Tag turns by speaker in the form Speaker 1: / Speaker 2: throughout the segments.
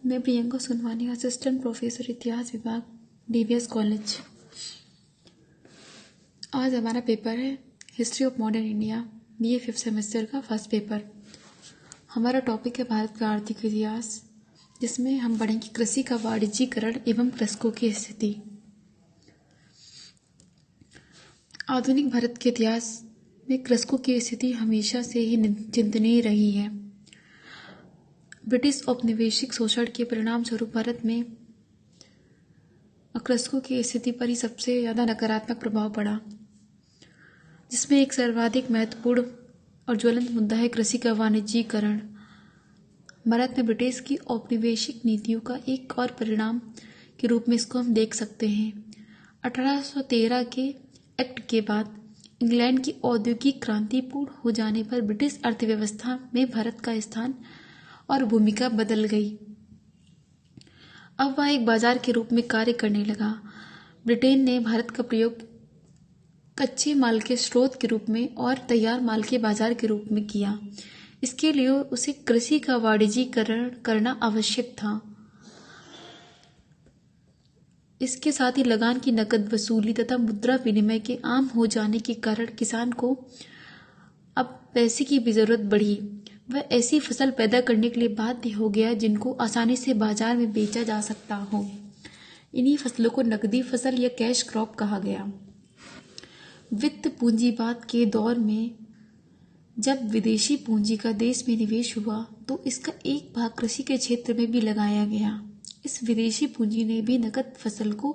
Speaker 1: मैं Priyanka सुनवानी, assistant professor इतिहास विभाग, डीवीएस कॉलेज। आज हमारा पेपर है history of modern India, BA 5th semester का फर्स्ट पेपर। हमारा टॉपिक है भारत का आर्थिक इतिहास, जिसमें हम पढ़ेंगे कृषि का वाणिज्यीकरण एवं कृषकों की स्थिति। आधुनिक भारत के इतिहास में कृषकों की स्थिति हमेशा से ही चिंतनीय रही है। ब्रिटिश औपनिवेशिक शोषण के परिणाम स्वरूप भारत में कृषकों की स्थिति पर ही सबसे ज़्यादा नकारात्मक प्रभाव पड़ा, जिसमें एक सर्वाधिक महत्वपूर्ण और ज्वलंत मुद्दा है कृषि का वाणिज्यीकरण। भारत में ब्रिटिश की औपनिवेशिक नीतियों का एक और परिणाम के रूप में इसको हम देख सकते हैं। 1813 के एक्ट के बाद इंग्लैंड की औद्योगिक क्रांति पूर्ण हो जाने पर ब्रिटिश अर्थव्यवस्था में भारत का स्थान और भूमिका बदल गई। अब वह एक बाजार के रूप में कार्य करने लगा। ब्रिटेन ने भारत का प्रयोग कच्चे माल के स्रोत के रूप में और तैयार माल के बाजार के रूप में किया। इसके लिए उसे कृषि का वाणिज्यीकरण करना आवश्यक था। इसके साथ ही लगान की नकद वसूली तथा मुद्रा विनिमय के आम हो जाने के कारण किसान को अब पैसे की भी जरूरत बढ़ी। वह ऐसी फसल पैदा करने के लिए बाध्य हो गया जिनको आसानी से बाजार में बेचा जा सकता हो। इन्हीं फसलों को नकदी फसल या कैश क्रॉप कहा गया। वित्त पूंजीवाद के दौर में जब विदेशी पूंजी का देश में निवेश हुआ तो इसका एक भाग कृषि के क्षेत्र में भी लगाया गया। इस विदेशी पूंजी ने भी नकद फसल को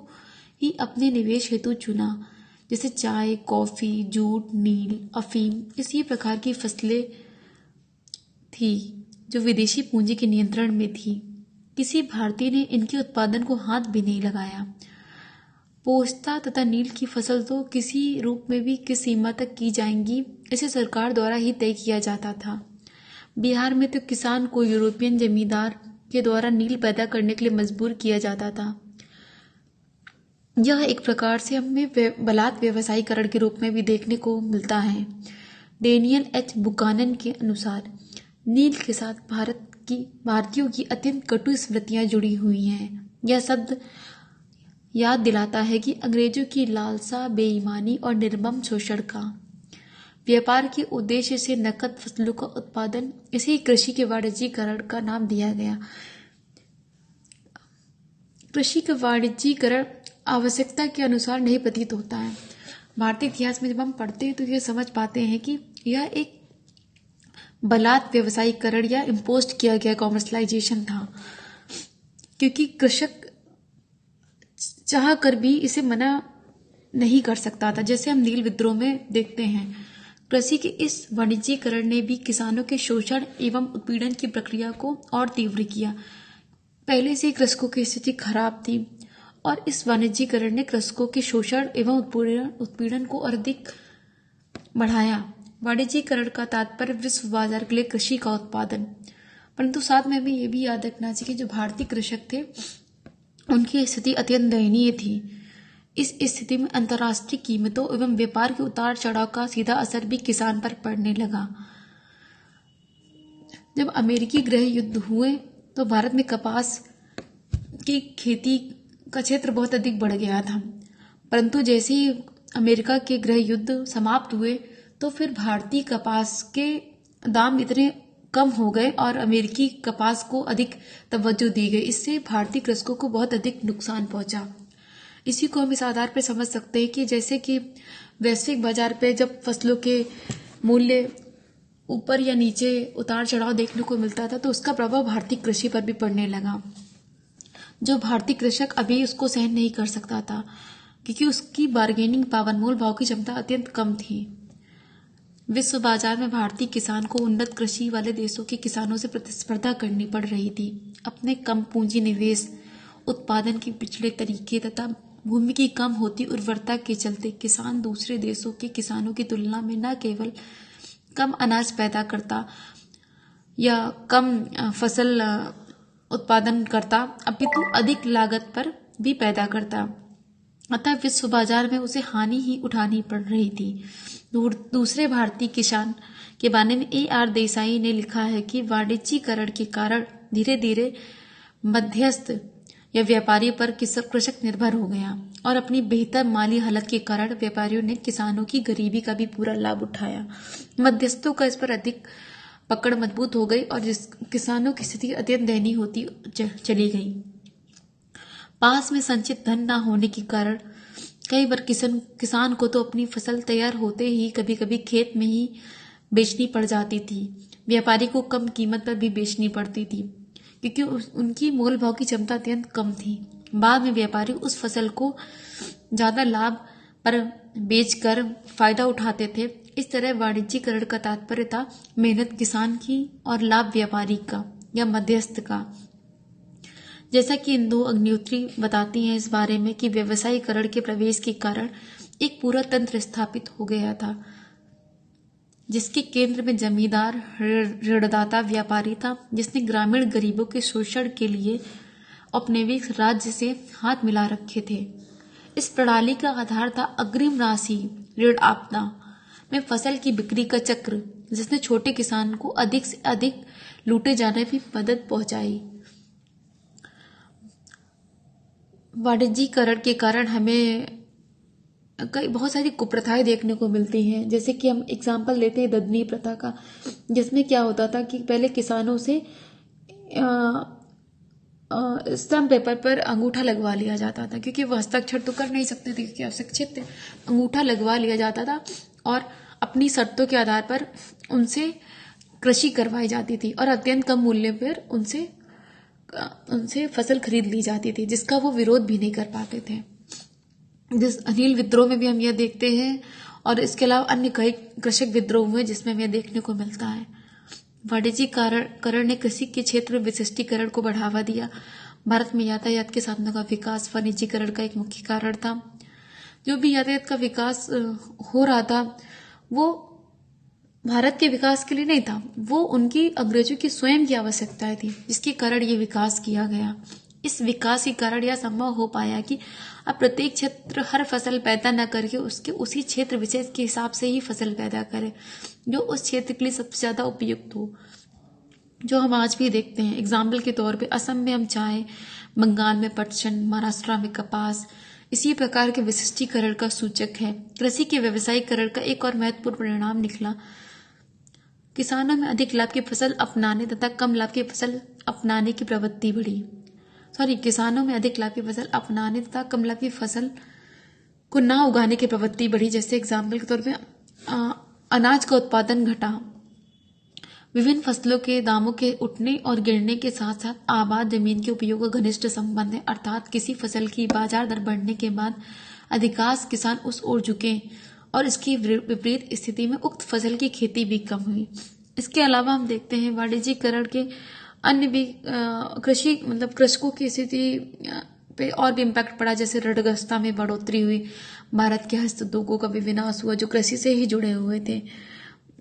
Speaker 1: ही अपने निवेश हेतु चुना, जैसे चाय, कॉफी, जूट, नील, अफीम, इसी प्रकार की फसलें थी जो विदेशी पूंजी के नियंत्रण में थी। किसी भारतीय ने इनके उत्पादन को हाथ भी नहीं लगाया। पोस्ता तथा नील की फसल तो किसी रूप में भी किस सीमा तक की जाएंगी, इसे सरकार द्वारा ही तय किया जाता था। बिहार में तो किसान को यूरोपियन जमींदार के द्वारा नील पैदा करने के लिए मजबूर किया जाता था। यह एक प्रकार से हमें बलात् व्यवसायीकरण के रूप में भी देखने को मिलता है। डेनियल एच बुकानन के अनुसार नील के साथ भारतीयों की अत्यंत कटु स्मृतियां जुड़ी हुई हैं। यह शब्द याद दिलाता है कि अंग्रेजों की लालसा, बेईमानी और निर्मम शोषण का व्यापार के उद्देश्य से नकद फसलों का उत्पादन, इसी कृषि के वाणिज्यीकरण का नाम दिया गया। कृषि का वाणिज्यीकरण आवश्यकता के अनुसार नहीं प्रतीत होता है। भारतीय इतिहास में जब हम पढ़ते हैं तो यह समझ पाते हैं कि यह एक बलात् व्यवसायीकरण या इम्पोस्ट किया गया कॉमर्शलाइजेशन था, क्योंकि कृषक चाह कर भी इसे मना नहीं कर सकता था, जैसे हम नील विद्रोह में देखते हैं। कृषि के इस वाणिज्यीकरण ने भी किसानों के शोषण एवं उत्पीड़न की प्रक्रिया को और तीव्र किया। पहले से कृषकों की स्थिति खराब थी और इस वाणिज्यीकरण ने कृषकों के शोषण एवं उत्पीड़न को और अधिक बढ़ाया। वाणिज्यीकरण का तात्पर्य विश्व बाजार के लिए कृषि का उत्पादन, परंतु साथ में हमें यह भी याद रखना चाहिए कि जो भारतीय कृषक थे उनकी स्थिति अत्यंत दयनीय थी। इस स्थिति में अंतर्राष्ट्रीय कीमतों एवं व्यापार के उतार चढ़ाव का सीधा असर भी किसान पर पड़ने लगा। जब अमेरिकी गृह युद्ध हुए तो भारत में कपास की खेती का क्षेत्र बहुत अधिक बढ़ गया था, परंतु जैसे ही अमेरिका के गृह युद्ध समाप्त हुए तो फिर भारतीय कपास के दाम इतने कम हो गए और अमेरिकी कपास को अधिक तवज्जो दी गई। इससे भारतीय कृषकों को बहुत अधिक नुकसान पहुंचा। इसी को हम इस आधार पर समझ सकते हैं कि जैसे कि वैश्विक बाजार पे जब फसलों के मूल्य ऊपर या नीचे उतार चढ़ाव देखने को मिलता था तो उसका प्रभाव भारतीय कृषि पर भी पड़ने लगा। जो भारतीय कृषक अभी उसको सहन नहीं कर सकता था, क्योंकि उसकी बार्गेनिंग पावर, मोल भाव की क्षमता अत्यंत कम थी। विश्व बाजार में भारतीय किसान को उन्नत कृषि वाले देशों के किसानों से प्रतिस्पर्धा करनी पड़ रही थी। अपने कम पूंजी निवेश, उत्पादन के पिछड़े तरीके तथा भूमि की कम होती उर्वरता के चलते किसान दूसरे देशों के किसानों की तुलना में न केवल कम अनाज पैदा करता या कम फसल उत्पादन करता, अपितु अधिक लागत पर भी पैदा करता। अतः विश्व बाजार में उसे हानि ही उठानी पड़ रही थी। दूसरे भारतीय किसान के बारे में A.R. देसाई ने लिखा है कि वाणिज्यीकरण के कारण धीरे धीरे मध्यस्थ या व्यापारी पर कृषक निर्भर हो गया और अपनी बेहतर माली हालत के कारण व्यापारियों ने किसानों की गरीबी का भी पूरा लाभ उठाया। मध्यस्थों का इस पर अधिक पकड़ मजबूत हो गई और किसानों की स्थिति अत्यंत दयनीय होती चली गई। पास में संचित धन न होने के कारण कई बार किसान को तो अपनी फसल तैयार होते ही कभी कभी खेत में ही बेचनी पड़ जाती थी। व्यापारी को कम कीमत पर भी बेचनी पड़ती थी क्योंकि उनकी मोल भाव की क्षमता अत्यंत कम थी। बाद में व्यापारी उस फसल को ज्यादा लाभ पर बेचकर फायदा उठाते थे। इस तरह वाणिज्यीकरण का तात्पर्य था मेहनत किसान की और लाभ व्यापारी का या मध्यस्थ का। जैसा कि इंदु अग्निहोत्री बताती हैं इस बारे में कि व्यवसायीकरण के प्रवेश के कारण एक पूरा तंत्र स्थापित हो गया था जिसके केंद्र में जमींदार ऋणदाता व्यापारी था, जिसने ग्रामीण गरीबों के शोषण के लिए औपनिवेशिक राज्य से हाथ मिला रखे थे। इस प्रणाली का आधार था अग्रिम राशि ऋण आपदा में फसल की बिक्री का चक्र, जिसने छोटे किसान को अधिक से अधिक लूटे जाने में मदद पहुंचाई। वाणिज्यीकरण के कारण हमें कई बहुत सारी कुप्रथाएं देखने को मिलती हैं। जैसे कि हम एग्जाम्पल लेते हैं ददनी प्रथा का, जिसमें क्या होता था कि पहले किसानों से स्टैम्प पेपर पर अंगूठा लगवा लिया जाता था क्योंकि वो हस्ताक्षर तो कर नहीं सकते थे क्योंकि अशिक्षित थे। अंगूठा लगवा लिया जाता था और अपनी शर्तों के आधार पर उनसे कृषि करवाई जाती थी और अत्यंत कम मूल्य पर उनसे फसल खरीद ली जाती थी, जिसका वो विरोध भी नहीं कर पाते थे। जिस अनिल विद्रोह में भी हम यह देखते हैं और इसके अलावा अन्य कई कृषक विद्रोह हुए जिसमें हमें देखने को मिलता है। वाणिज्यीकरण ने कृषि के क्षेत्र में विशिष्टीकरण को बढ़ावा दिया। भारत में यातायात के साधनों का विकास वाणिज्यीकरण का एक मुख्य कारण था। जो भी यातायात का विकास हो रहा था वो भारत के विकास के लिए नहीं था, वो उनकी अंग्रेजों की स्वयं की आवश्यकताएं थी, जिसके कारण ये विकास किया गया। इस विकास के कारण यह संभव हो पाया कि अब प्रत्येक क्षेत्र हर फसल पैदा न करके उसके उसी क्षेत्र विशेष के हिसाब से ही फसल पैदा करे जो उस क्षेत्र के लिए सबसे ज्यादा उपयुक्त हो, जो हम आज भी देखते हैं। एग्जाम्पल के तौर पे असम में हम चाय, बंगाल में पटसन, महाराष्ट्र में कपास इसी प्रकार के विशिष्टीकरण का सूचक है। कृषि के व्यवसायीकरण का एक और महत्वपूर्ण परिणाम निकला। किसानों में अधिक लाभ की फसल अपनाने तथा कम लाभ की फसल अपनाने की प्रवृत्ति बढ़ी। किसानों में अधिक लाभ की फसल अपनाने तथा कम लाभ की फसल को ना उगाने की प्रवृत्ति बढ़ी। जैसे एग्जाम्पल के तौर पे अनाज का उत्पादन घटा। विभिन्न फसलों के दामों के उठने और गिरने के साथ साथ आबाद जमीन के उपयोग का घनिष्ठ संबंध है, अर्थात किसी फसल की बाजार दर बढ़ने के बाद अधिकांश किसान उस ओर झुके और इसकी विपरीत स्थिति में उक्त फसल की खेती भी कम हुई। इसके अलावा हम देखते हैं वाणिज्यीकरण के अन्य भी कृषकों की स्थिति पे और भी इम्पैक्ट पड़ा। जैसे ऋणग्रस्तता में बढ़ोतरी हुई, भारत के हस्तोद्योगों का भी विनाश हुआ जो कृषि से ही जुड़े हुए थे,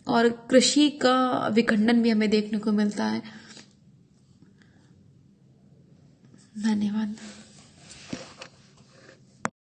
Speaker 1: और कृषि का विखंडन भी हमें देखने को मिलता है। धन्यवाद।